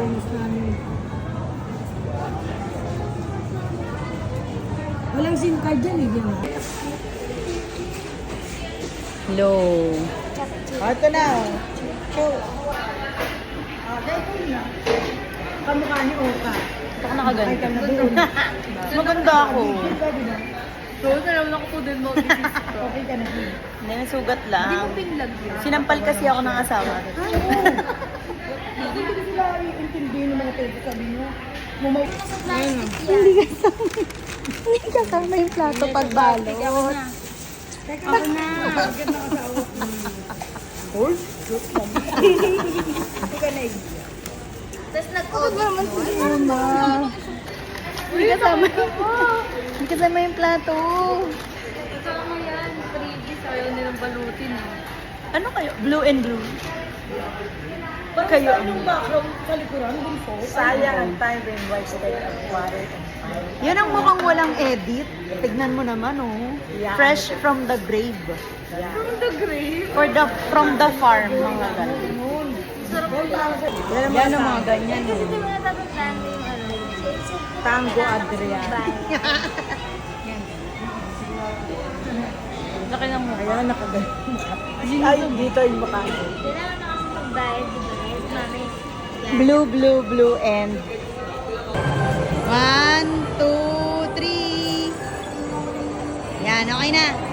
Ayos namin. Walang SIM card dyan eh, di ba? Hello. Ito na. Show. Dahil ko na. Kamukha ni Oka. Ito ka nakaganda. Ay, na doon. Maganda ako. Sabi na. So, nalaman ako po din mo. Okay ka na din. Hindi, nasugat lang. Hindi ko pinlag yun. Sinampal kasi ako ng asawa. Hindi ko sila intindihin ng mga sabi mo. Hindi kasama yung plato pag balot. Teka, ako na. Bakit nakasawa? Horse? Hindi ka na Tapos nag-audit Mama. Hindi kasama yung plato. Kasama yan. Previous, ayaw nilang balutin eh. Ano kayo? Blue and blue. Kayo yung background sa likuran, ginfo. Sayang ang time when white state of water and fire. Yan ang mukhang walang edit. Tignan mo naman, oh. Fresh from the grave. From the grave. From the farm, mga ganun. Yan ang mga ganyan, Kasi oh. di ba dapat plano yung ano? Tango Adrian. Laki ng mukha. Ayan, nakagaling. Ay, dito yung mukha. Kailangan na kasi magbayad, di ba? Yes, mami. Blue, blue, blue, and... 1, 2, 3. Yan, okay na.